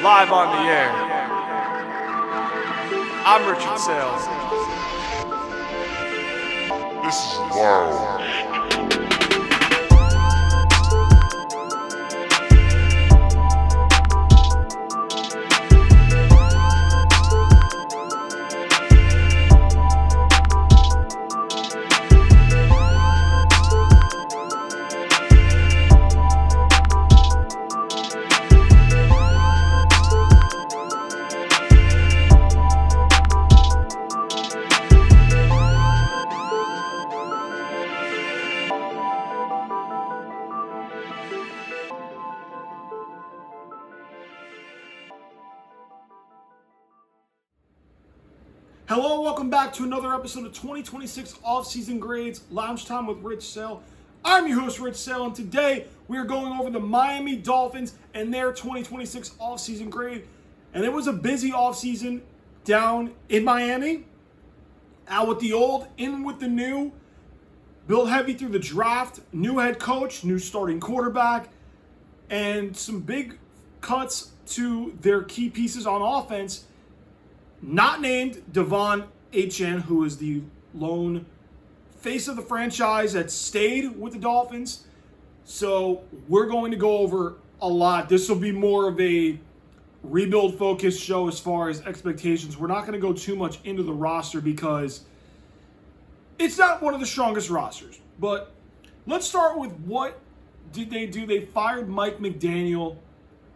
live on the air. I'm Richard Saile. This is wild. Hello, welcome back to another episode of 2026 Offseason Grades, Lounge Time with Rich Saile. I'm your host, Rich Saile, and today we are going over the Miami Dolphins and their 2026 offseason grade. And it was a busy offseason down in Miami. Out with the old, in with the new. Built heavy through the draft, new head coach, new starting quarterback, and some big cuts to their key pieces on offense. Not named Devon Achane, who is the lone face of the franchise that stayed with the Dolphins. So we're going to go over a lot. This will be more of a rebuild-focused show as far as expectations. We're not going to go too much into the roster because it's not one of the strongest rosters. But let's start with what did they do. They fired Mike McDaniel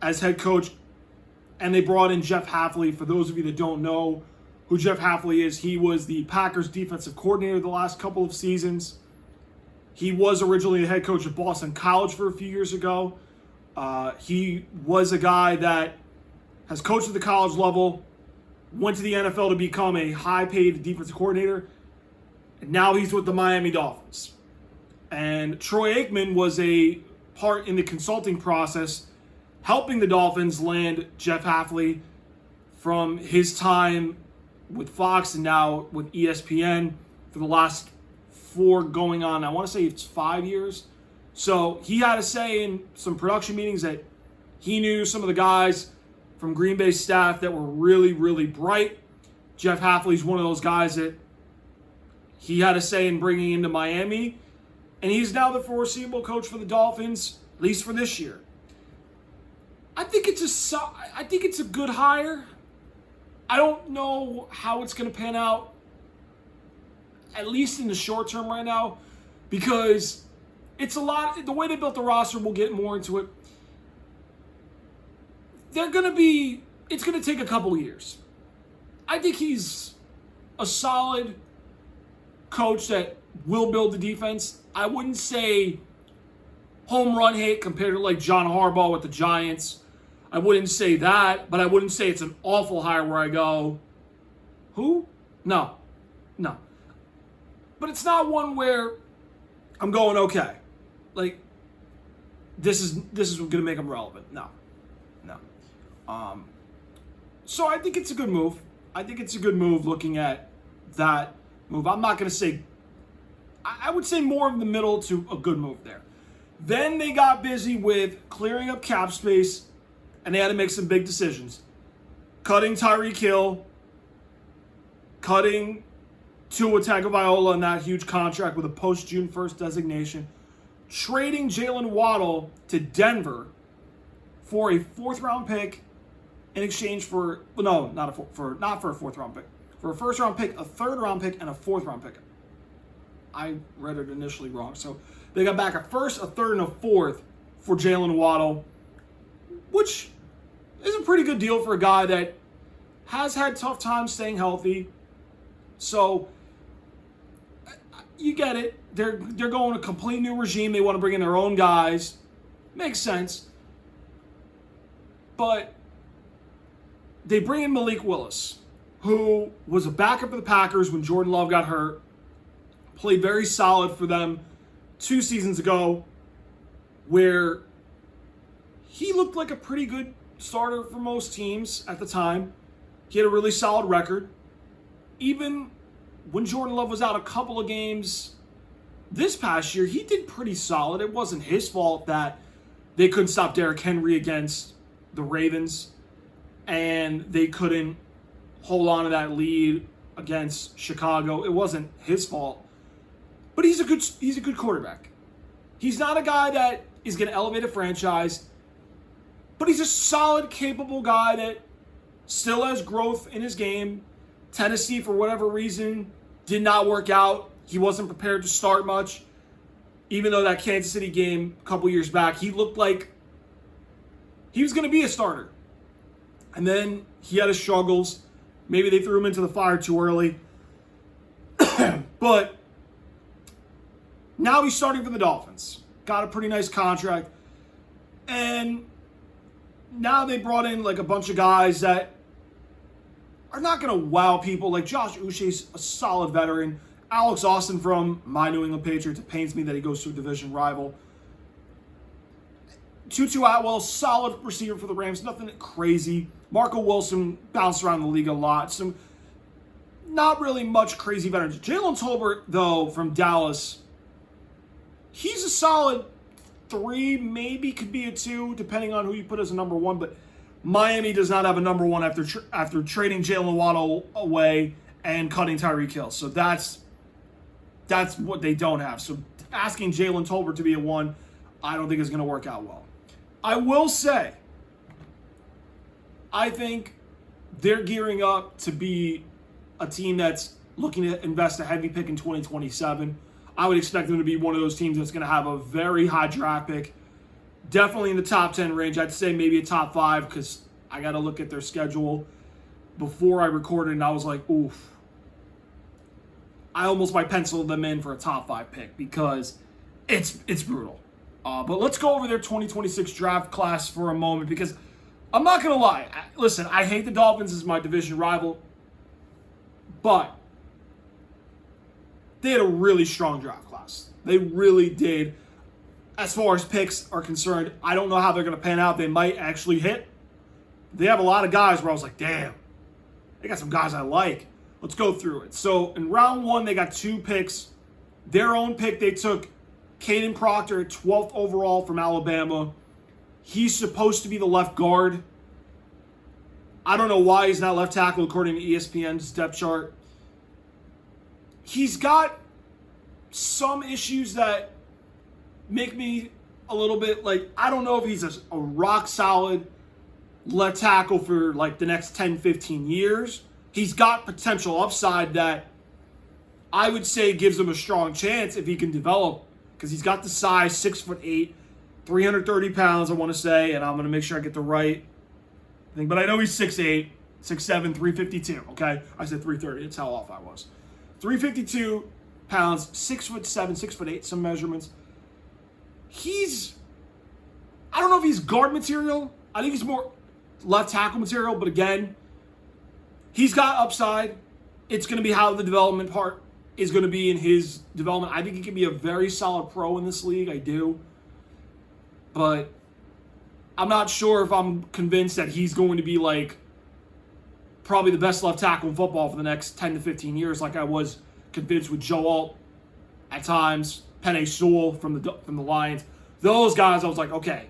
as head coach, and they brought in Jeff Hafley. For those of you that don't know who Jeff Hafley is, he was the Packers defensive coordinator the last couple of seasons. He was originally the head coach at Boston College for a few years ago. He was a guy that has coached at the college level, went to the NFL to become a high-paid defensive coordinator, and now he's with the Miami Dolphins. And Troy Aikman was a part in the consulting process helping the Dolphins land Jeff Hafley from his time with Fox and now with ESPN for the last going on, I want to say it's 5 years. So he had a say in some production meetings that he knew some of the guys from Green Bay staff that were really, really bright. Jeff Hafley's one of those guys that he had a say in bringing into Miami. And he's now the foreseeable coach for the Dolphins, at least for this year. I think it's a good hire. I don't know how it's going to pan out, at least in the short term right now, because it's a lot. The way they built the roster, we'll get more into it. It's going to take a couple of years. I think he's a solid coach that will build the defense. I wouldn't say home run hit compared to like John Harbaugh with the Giants. I wouldn't say that, but I wouldn't say it's an awful hire where I go, who? No. But it's not one where I'm going, okay, like this is going to make them relevant. No. So I think it's a good move. I think it's a good move looking at that move. I'm not going to say, I would say more of the middle to a good move there. Then they got busy with clearing up cap space, and they had to make some big decisions. Cutting Tyreek Hill, cutting Tua Tagovailoa on that huge contract with a post-June 1st designation, trading Jalen Waddle to Denver for a fourth-round pick in exchange for, not for a fourth-round pick, for a first-round pick, a third-round pick, and a fourth-round pick. I read it initially wrong. So they got back a first, a third, and a fourth for Jalen Waddle, which is a pretty good deal for a guy that has had tough times staying healthy. So you get it. They're going a complete new regime. They want to bring in their own guys. Makes sense. But they bring in Malik Willis, who was a backup for the Packers when Jordan Love got hurt. Played very solid for them 2 seasons ago, where he looked like a pretty good starter for most teams at the time. He had a really solid record. Even when Jordan Love was out a couple of games this past year, he did pretty solid. It wasn't his fault that they couldn't stop Derrick Henry against the Ravens. and they couldn't hold on to that lead against Chicago. It wasn't his fault, but he's a good quarterback. He's not a guy that is going to elevate a franchise, but he's a solid, capable guy that still has growth in his game. Tennessee, for whatever reason, did not work out. He wasn't prepared to start much. Even though that Kansas City game a couple years back, he looked like he was going to be a starter. And then he had his struggles. Maybe they threw him into the fire too early. But now he's starting for the Dolphins. Got a pretty nice contract. And now they brought in like a bunch of guys that are not going to wow people. Like Josh Uche's a solid veteran. Alex Austin from my New England Patriots. It pains me that he goes to a division rival. Tutu Atwell, solid receiver for the Rams. Nothing crazy. Marco Wilson bounced around the league a lot. Some not really much crazy veterans. Jalen Tolbert, though, from Dallas, he's a solid 3, maybe could be a 2, depending on who you put as a number 1. But Miami does not have a number 1 after trading Jalen Waddle away and cutting Tyreek Hill. So that's what they don't have. So asking Jalen Tolbert to be a 1, I don't think is going to work out well. I will say, I think they're gearing up to be a team that's looking to invest a heavy pick in 2027. I would expect them to be one of those teams that's going to have a very high draft pick. Definitely in the top 10 range. I'd say maybe a top 5 because I got to look at their schedule before I recorded, and I was like, oof. I almost might pencil them in for a top 5 pick because it's brutal. But let's go over their 2026 draft class for a moment because I'm not going to lie. Listen, I hate the Dolphins as my division rival, but they had a really strong draft class. They really did. As far as picks are concerned, I don't know how they're going to pan out. They might actually hit. They have a lot of guys where I was like, damn, they got some guys I like. Let's go through it. So in round 1, they got 2 picks. Their own pick, they took Caden Proctor, 12th overall from Alabama. He's supposed to be the left guard. I don't know why he's not left tackle according to ESPN's depth chart. He's got some issues that make me a little bit like, I don't know if he's a rock solid left tackle for like the next 10, 15 years. He's got potential upside that I would say gives him a strong chance if he can develop because he's got the size, 6'8", 330 pounds, I want to say, and I'm going to make sure I get the right thing. But I know he's 6'8", 6'7", 352, okay? I said 330. That's how off I was. 352 pounds, 6'7", 6'8", some measurements. I don't know if he's guard material. I think he's more left tackle material, but again, he's got upside. It's going to be how the development part is going to be in his development. I think he can be a very solid pro in this league. I do. But I'm not sure if I'm convinced that he's going to be like probably the best left tackle in football for the next 10 to 15 years like I was convinced with Joe Alt at times, Penei Sewell from the Lions. Those guys, I was like, okay,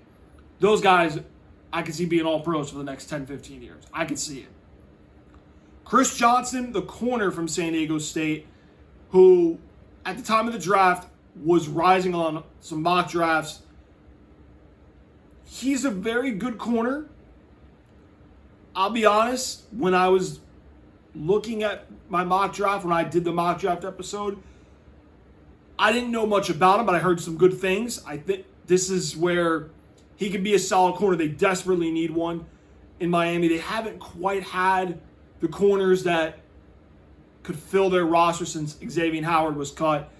those guys I could see being all pros for the next 10, 15 years. I could see it. Chris Johnson, the corner from San Diego State, who at the time of the draft was rising on some mock drafts. He's a very good corner. I'll be honest, when I was looking at my mock draft, when I did the mock draft episode, I didn't know much about him, but I heard some good things. I think this is where he could be a solid corner. They desperately need one in Miami. They haven't quite had the corners that could fill their roster since Xavier Howard was cut.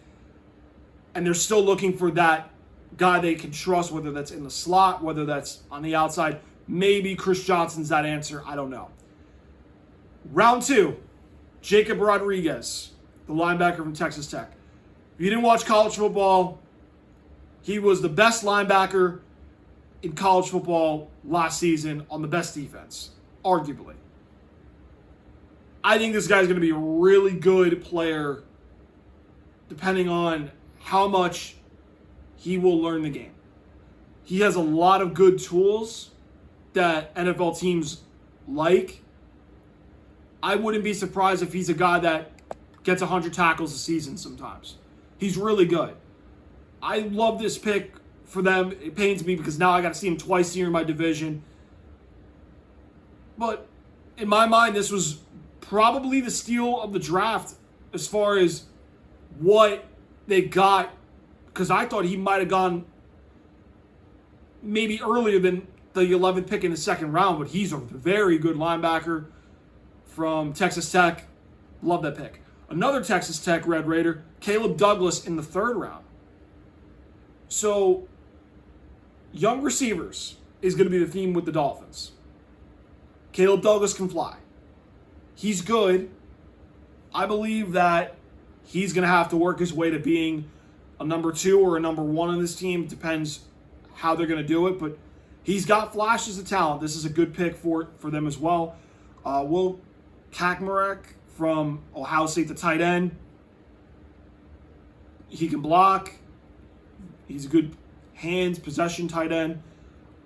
And they're still looking for that guy they can trust, whether that's in the slot, whether that's on the outside. Maybe Chris Johnson's that answer. I don't know. Round 2, Jacob Rodriguez, the linebacker from Texas Tech. If you didn't watch college football, he was the best linebacker in college football last season on the best defense, arguably. I think this guy's going to be a really good player depending on how much he will learn the game. He has a lot of good tools that NFL teams like, I wouldn't be surprised if he's a guy that gets 100 tackles a season sometimes. He's really good. I love this pick for them. It pains me because now I got to see him twice a year in my division. But in my mind, this was probably the steal of the draft as far as what they got, because I thought he might have gone maybe earlier than the 11th pick in the second round, but he's a very good linebacker from Texas Tech. Love that pick. Another Texas Tech Red Raider, Caleb Douglas in the third round. So, young receivers is going to be the theme with the Dolphins. Caleb Douglas can fly. He's good. I believe that he's going to have to work his way to being a number 2 or a number 1 on this team. Depends how they're going to do it, but he's got flashes of talent. This is a good pick for them as well. Will Kaczmarek from Ohio State, the tight end. He can block. He's a good hands, possession tight end.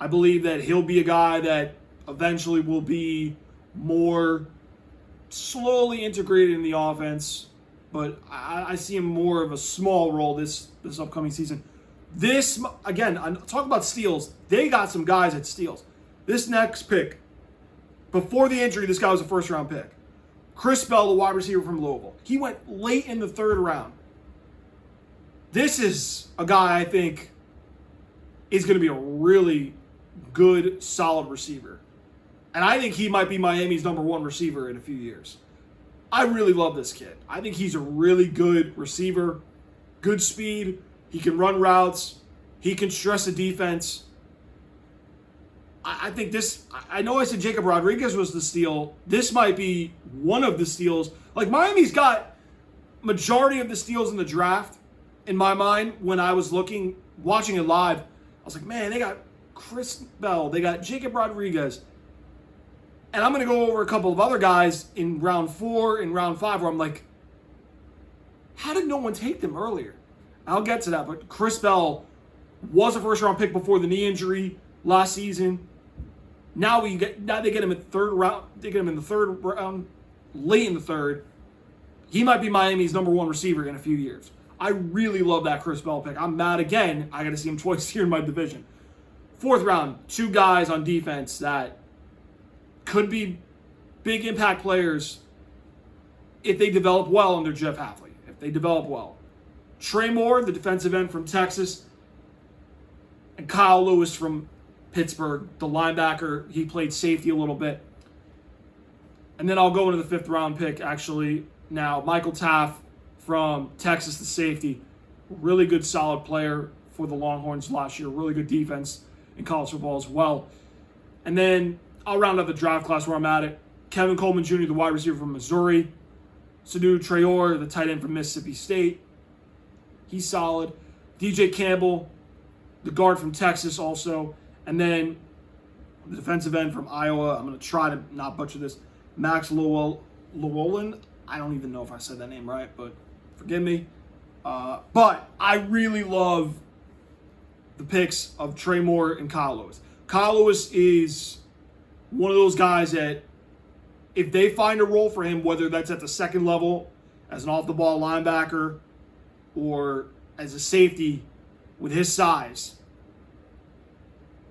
I believe that he'll be a guy that eventually will be more slowly integrated in the offense, but I see him more of a small role this upcoming season. This, again, I'm talking about steals. They got some guys at steals. This next pick, before the injury, this guy was a first-round pick. Chris Bell, the wide receiver from Louisville. He went late in the third round. This is a guy I think is going to be a really good, solid receiver. And I think he might be Miami's number 1 receiver in a few years. I really love this kid. I think he's a really good receiver, good speed. He can run routes. He can stress the defense. I think this, I know I said Jacob Rodriguez was the steal. This might be one of the steals. Like, Miami's got majority of the steals in the draft, in my mind. When I was watching it live, I was like, man, they got Chris Bell. They got Jacob Rodriguez. And I'm going to go over a couple of other guys in round 4 and round 5 where I'm like, how did no one take them earlier? I'll get to that, but Chris Bell was a first-round pick before the knee injury last season. Now they get him in the third round. They get him in the third round, late in the third. He might be Miami's number 1 receiver in a few years. I really love that Chris Bell pick. I'm mad again. I got to see him twice here in my division. 4th round, 2 guys on defense that could be big impact players if they develop well under Jeff Hafley. If they develop well. Trey Moore, the defensive end from Texas, and Kyle Lewis from Pittsburgh, the linebacker. He played safety a little bit. And then I'll go into the 5th round pick, actually. Now, Michael Taft from Texas, the safety. Really good, solid player for the Longhorns last year. Really good defense in college football as well. And then I'll round up the draft class where I'm at it. Kevin Coleman Jr., the wide receiver from Missouri. Sadu Traore, the tight end from Mississippi State. He's solid. DJ Campbell, the guard from Texas also. And then the defensive end from Iowa. I'm going to try to not butcher this. Max Llewellyn. I don't even know if I said that name right, but forgive me. But I really love the picks of Trey Moore and Kyle Lewis. Kyle Lewis is one of those guys that if they find a role for him, whether that's at the second level as an off-the-ball linebacker or as a safety with his size,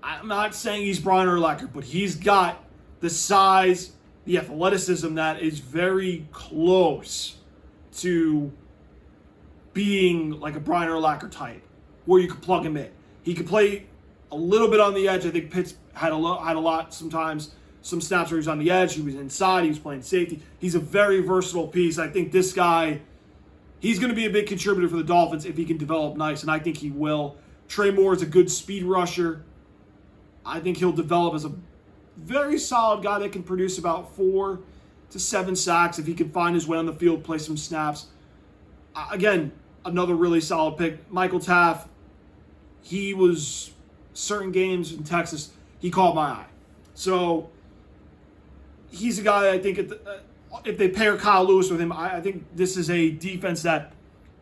I'm not saying he's Brian Urlacher, but he's got the size, the athleticism that is very close to being like a Brian Urlacher type, where you could plug him in. He could play a little bit on the edge. I think Pitts had a lot sometimes. Some snaps where he was on the edge. He was inside. He was playing safety. He's a very versatile piece. I think this guy, he's going to be a big contributor for the Dolphins if he can develop nice, and I think he will. Trey Moore is a good speed rusher. I think he'll develop as a very solid guy that can produce about 4 to 7 sacks if he can find his way on the field, play some snaps. Again, another really solid pick. Michael Taft, he was certain games in Texas, he caught my eye. So he's a guy I think if they pair Kyle Lewis with him, I think this is a defense that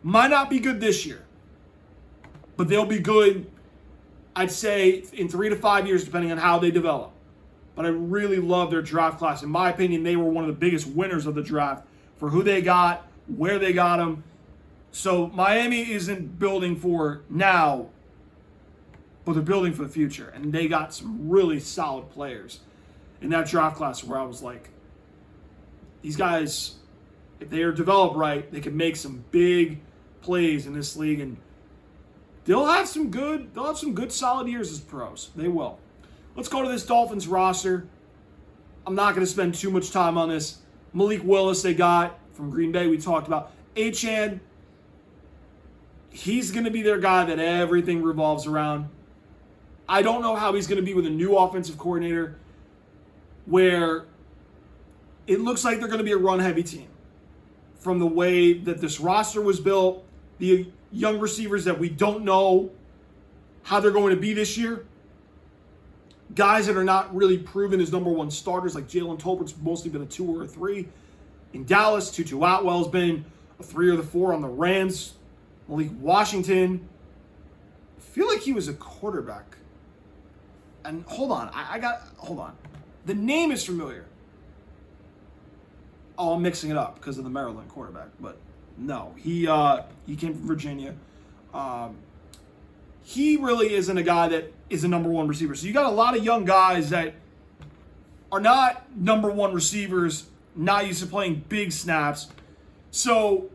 might not be good this year, but they'll be good, I'd say, in 3 to 5 years, depending on how they develop. but I really love their draft class. In my opinion, they were one of the biggest winners of the draft for who they got, where they got them. So Miami isn't building for now, but they're building for the future. And they got some really solid players in that draft class where I was like, these guys, if they are developed right, they can make some big plays in this league, and they'll have some good solid years as pros. They will. Let's go to this Dolphins roster. I'm not going to spend too much time on this. Malik Willis they got from Green Bay, we talked about. Achane, he's going to be their guy that everything revolves around. I don't know how he's going to be with a new offensive coordinator where it looks like they're going to be a run-heavy team. From the way that this roster was built, the young receivers that we don't know how they're going to be this year, guys that are not really proven as number one starters, like Jalen Tolbert's mostly been a 2 or a 3. In Dallas, Tutu Atwell's been a 3 or the 4 on the Rams. Malik Washington, I feel like he was a quarterback. And hold on. The name is familiar. Oh, I'm mixing it up because of the Maryland quarterback. But no, he came from Virginia. He really isn't a guy that is a number one receiver. So you got a lot of young guys that are not number one receivers, not used to playing big snaps. So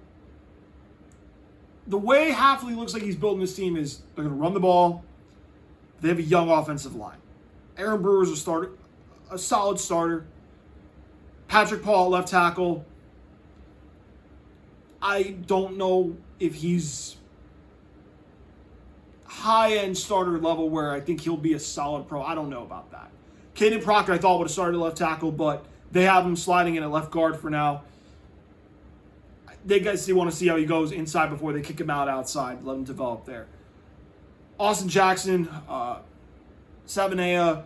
the way Hafley looks like he's building this team is they're going to run the ball. They have a young offensive line. Aaron Brewer's a solid starter. Patrick Paul at left tackle. I don't know if he's high-end starter level where I think he'll be a solid pro. I don't know about that. Caden Proctor I thought would have started at left tackle, but they have him sliding in at left guard for now. They want to see how he goes inside before they kick him out outside, let him develop there. Austin Jackson, Savanea.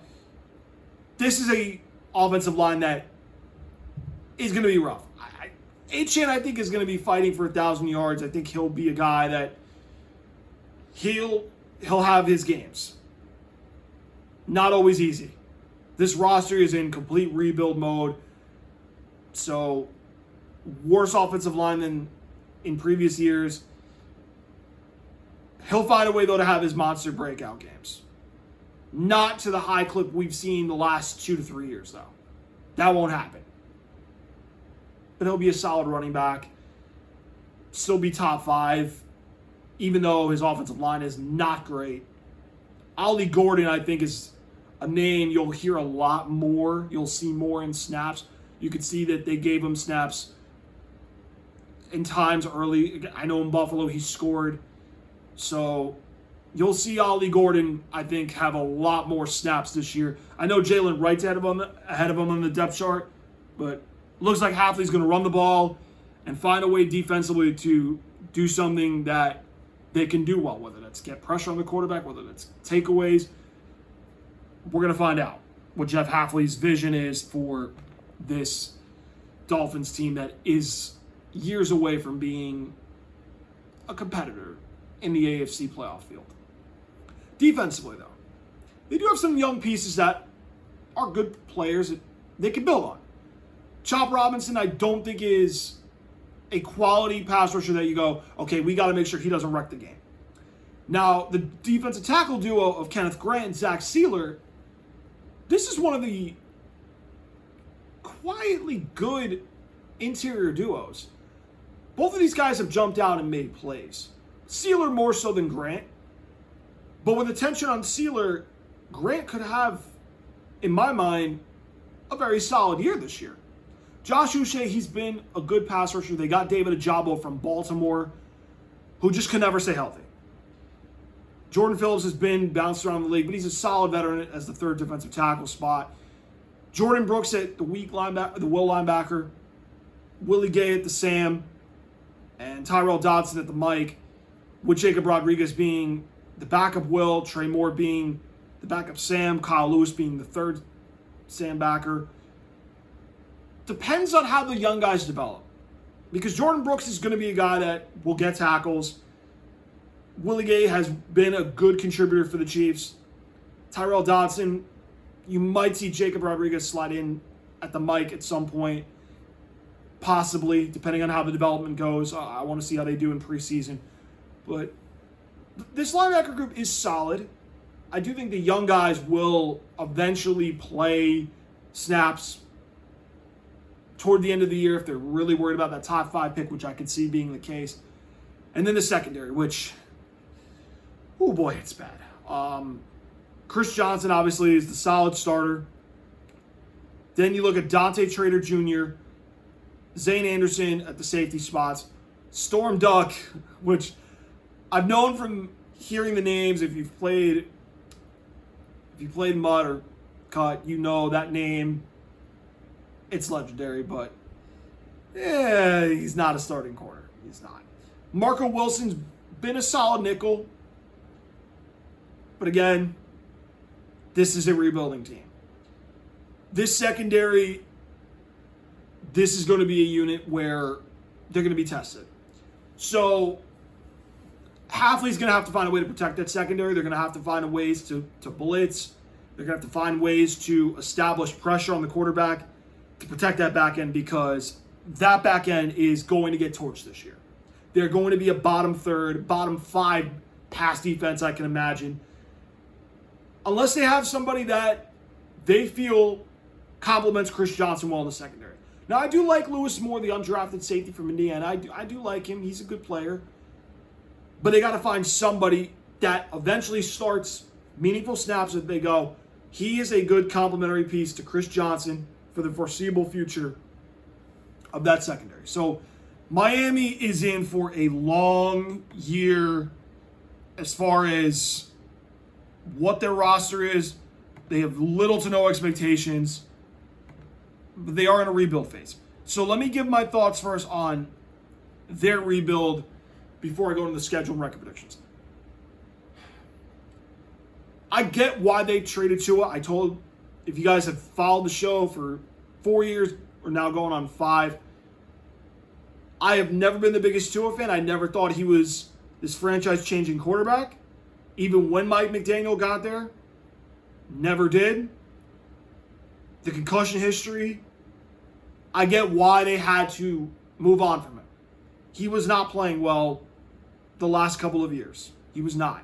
This is a offensive line that is going to be rough. Achane, I think, is going to be fighting for 1,000 yards. I think he'll be a guy that he'll have his games. Not always easy. This roster is in complete rebuild mode. So, worse offensive line than in previous years. He'll find a way, though, to have his monster breakout games. Not to the high clip we've seen the last 2 to 3 years, though. That won't happen. But he'll be a solid running back. Still be top 5, even though his offensive line is not great. Ollie Gordon, I think, is a name you'll hear a lot more. You'll see more in snaps. You could see that they gave him snaps in times early. I know in Buffalo he scored. So you'll see Ollie Gordon, I think, have a lot more snaps this year. I know Jalen Wright's ahead of him on the depth chart, but looks like Hafley's going to run the ball and find a way defensively to do something that they can do well, whether that's get pressure on the quarterback, whether that's takeaways. We're going to find out what Jeff Hafley's vision is for this Dolphins team that is years away from being a competitor in the AFC playoff field. Defensively, though, they do have some young pieces that are good players that they can build on. Chop Robinson, I don't think is a quality pass rusher that you go, okay, we got to make sure he doesn't wreck the game. Now, the defensive tackle duo of Kenneth Grant and Zach Saile, this is one of the quietly good interior duos. Both of these guys have jumped out and made plays. Saile more so than Grant. But with attention on Saile, Grant could have, in my mind, a very solid year this year. Josh Uche, he's been a good pass rusher. They got David Ajabo from Baltimore, who just can never stay healthy. Jordan Phillips has been bounced around the league, but he's a solid veteran as the third defensive tackle spot. Jordan Brooks at the will linebacker. Willie Gay at the Sam. And Tyrell Dodson at the Mike. With Jacob Rodriguez being the backup Will. Trey Moore being the backup Sam. Kyle Lewis being the third Sam backer. Depends on how the young guys develop. Because Jordan Brooks is going to be a guy that will get tackles. Willie Gay has been a good contributor for the Chiefs. Tyrell Dodson, You might see Jacob Rodriguez slide in at the mic at some point, possibly, depending on how the development goes. I want to see how they do in preseason. But this linebacker group is solid. I do think the young guys will eventually play snaps toward the end of the year if they're really worried about that top 5 pick, which I could see being the case. And then the secondary, which, oh boy, it's bad. Chris Johnson, obviously, is the solid starter. Then you look at Dante Trader Jr., Zane Anderson at the safety spots, Storm Duck, which I've known from hearing the names. If you've played Mud or Cut, you know that name. It's legendary, but he's not a starting corner. He's not. Marco Wilson's been a solid nickel, but again, this is a rebuilding team. This secondary, this is going to be a unit where they're going to be tested. So Hafley's going to have to find a way to protect that secondary. They're going to have to find ways to blitz. They're going to have to find ways to establish pressure on the quarterback to protect that back end, because that back end is going to get torched this year. They're going to be a bottom third, bottom 5 pass defense, I can imagine. Unless they have somebody that they feel complements Chris Johnson well in the secondary. Now, I do like Lewis Moore, the undrafted safety from Indiana. I do like him. He's a good player. But they got to find somebody that eventually starts meaningful snaps that they go, he is a good complementary piece to Chris Johnson for the foreseeable future of that secondary. So Miami is in for a long year as far as what their roster is. They have little to no expectations, but they are in a rebuild phase. So let me give my thoughts first on their rebuild before I go into the schedule and record predictions. I get why they traded Tua. If you guys have followed the show for 4 years, or now going on 5, I have never been the biggest Tua fan. I never thought he was this franchise-changing quarterback. Even when Mike McDaniel got there, never did. The concussion history, I get why they had to move on from him. He was not playing well the last couple of years. He was not.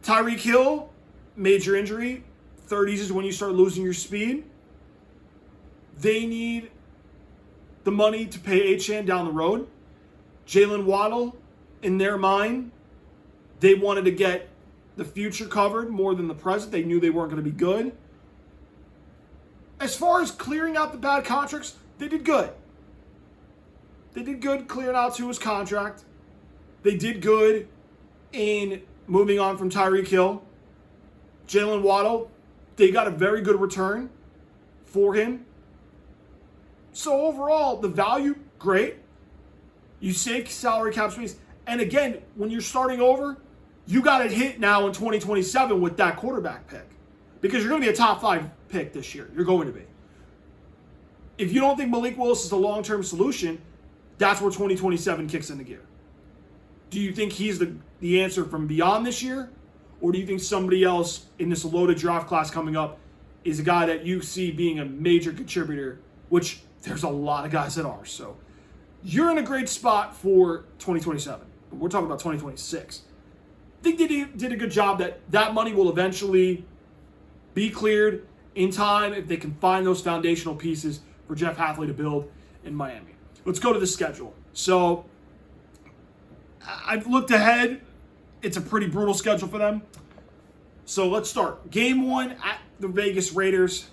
Tyreek Hill, major injury. 30s is when you start losing your speed. They need the money to pay Achane down the road. Jalen Waddle, in their mind, they wanted to get the future covered more than the present. They knew they weren't going to be good. As far as clearing out the bad contracts, they did good. They did good clearing out Tua's contract. They did good in moving on from Tyreek Hill. Jalen Waddle, they got a very good return for him. So overall, the value, great. You save salary cap space. And again, when you're starting over, you got it hit now in 2027 with that quarterback pick. Because you're going to be a top 5 pick this year. You're going to be. If you don't think Malik Willis is the long-term solution, that's where 2027 kicks into gear. Do you think he's the answer from beyond this year? Or do you think somebody else in this loaded draft class coming up is a guy that you see being a major contributor, which there's a lot of guys that are. So you're in a great spot for 2027. But we're talking about 2026. I think they did a good job that money will eventually be cleared in time if they can find those foundational pieces for Jeff Hafley to build in Miami. Let's go to the schedule. So I've looked ahead. It's a pretty brutal schedule for them. So let's start. Game 1 at the Vegas Raiders.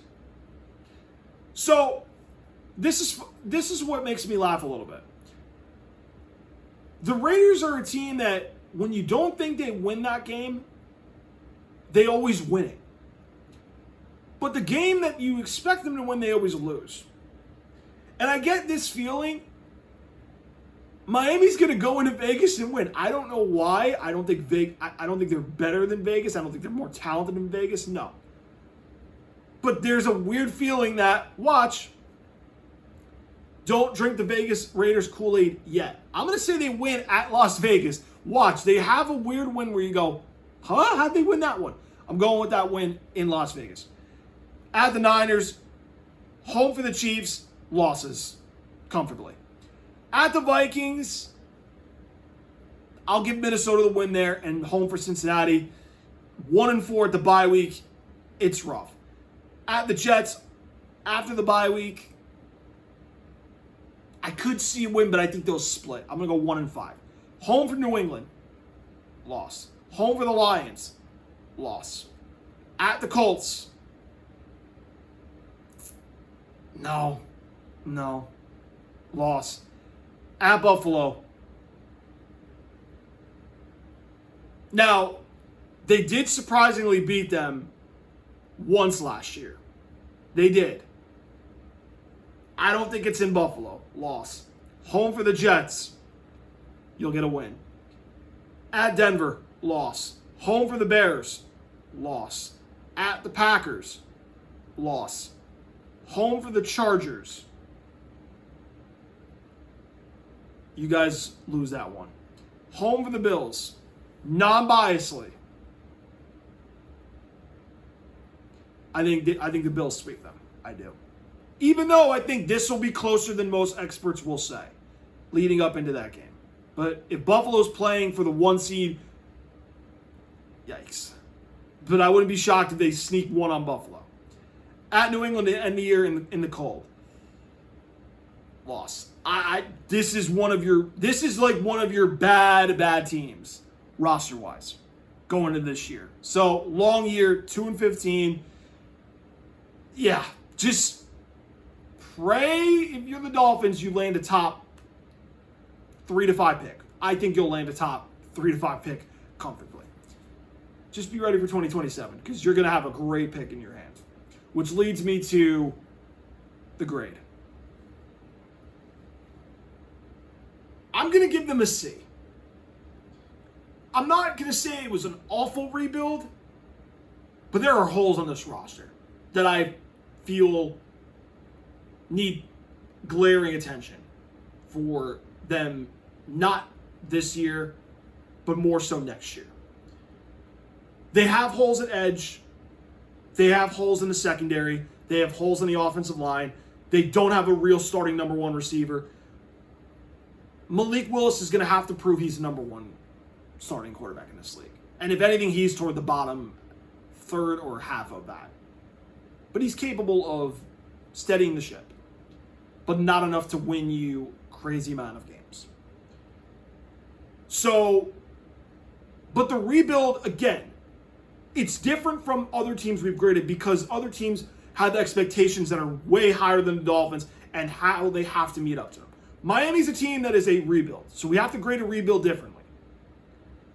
So this is what makes me laugh a little bit. The Raiders are a team that when you don't think they win that game, they always win it. But the game that you expect them to win, they always lose. And I get this feeling Miami's going to go into Vegas and win. I don't know why. I don't think they're better than Vegas. I don't think they're more talented than Vegas. No. But there's a weird feeling that, watch, don't drink the Vegas Raiders Kool-Aid yet. I'm going to say they win at Las Vegas. Watch, they have a weird win where you go, huh? How'd they win that one? I'm going with that win in Las Vegas. At the Niners, home for the Chiefs, losses comfortably. At the Vikings, I'll give Minnesota the win there, and home for Cincinnati. 1-4 at the bye week. It's rough. At the Jets, after the bye week, I could see a win, but I think they'll split. I'm going to go 1-5. Home for New England, loss. Home for the Lions, loss. At the Colts, no, loss. At Buffalo. Now, they did surprisingly beat them once last year. They did. I don't think it's in Buffalo. Loss. Home for the Jets. You'll get a win. At Denver. Loss. Home for the Bears. Loss. At the Packers. Loss. Home for the Chargers. You guys lose that one. Home for the Bills. Non-biasly, I think the Bills sweep them. I do. Even though I think this will be closer than most experts will say leading up into that game. But if Buffalo's playing for the 1 seed, yikes. But I wouldn't be shocked if they sneak one on Buffalo. At New England to end the year in the cold. Loss. This is like one of your bad teams, roster-wise, going into this year. So, long year, 2-15. Yeah, just pray if you're the Dolphins, you land a top 3 to 5 pick. I think you'll land a top 3 to 5 pick comfortably. Just be ready for 2027 because you're going to have a great pick in your hands. Which leads me to the grade. I'm going to give them a C. I'm not going to say it was an awful rebuild, but there are holes on this roster that I feel need glaring attention for them, not this year, but more so next year. They have holes at edge. They have holes in the secondary. They have holes in the offensive line. They don't have a real starting number one receiver. Malik Willis is going to have to prove he's the number one starting quarterback in this league. And if anything, he's toward the bottom third or half of that. But he's capable of steadying the ship, but not enough to win you crazy amount of games. So, but the rebuild, again, it's different from other teams we've graded because other teams have expectations that are way higher than the Dolphins and how they have to meet up to them. Miami's a team that is a rebuild, so we have to grade a rebuild differently.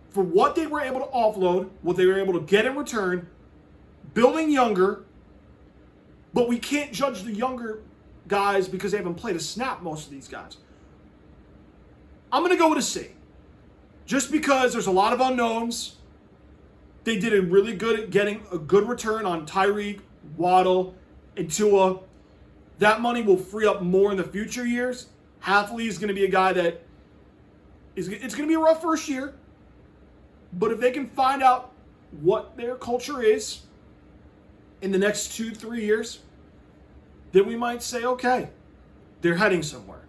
For what they were able to offload, what they were able to get in return, building younger, but we can't judge the younger guys because they haven't played a snap, most of these guys. I'm going to go with a C. Just because there's a lot of unknowns. They did a really good at getting a good return on Tyreek, Waddle, and Tua. That money will free up more in the future years. Hafley is going to be a guy that it's going to be a rough first year. But if they can find out what their culture is in the next 2-3 years, then we might say, okay, they're heading somewhere.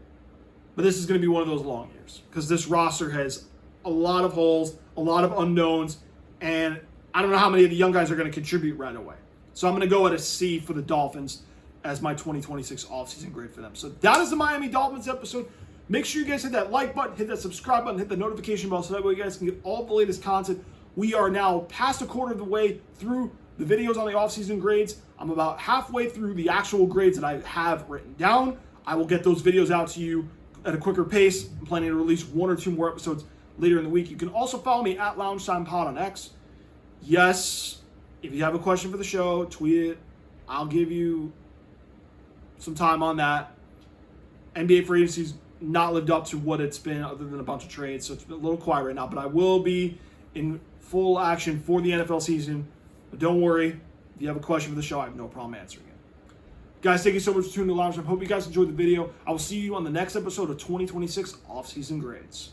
But this is going to be one of those long years because this roster has a lot of holes, a lot of unknowns, and I don't know how many of the young guys are going to contribute right away. So I'm going to go at a C for the Dolphins as my 2026 offseason grade for them. So that is the Miami Dolphins episode. Make sure you guys hit that like button, hit that subscribe button, hit the notification bell so that way you guys can get all the latest content. We are now past a quarter of the way through the videos on the offseason grades. I'm about halfway through the actual grades that I have written down. I will get those videos out to you at a quicker pace. I'm planning to release 1 or 2 more episodes later in the week. You can also follow me at LoungeTimePod on X. Yes, if you have a question for the show, tweet it. I'll give you some time on that. NBA free agency's not lived up to what it's been other than a bunch of trades, so it's been a little quiet right now, but I will be in full action for the NFL season. But don't worry, if you have a question for the show, I have no problem answering it. Guys, thank you so much for tuning in to Lounge Time. Hope you guys enjoyed the video. I will see you on the next episode of 2026 Offseason Grades.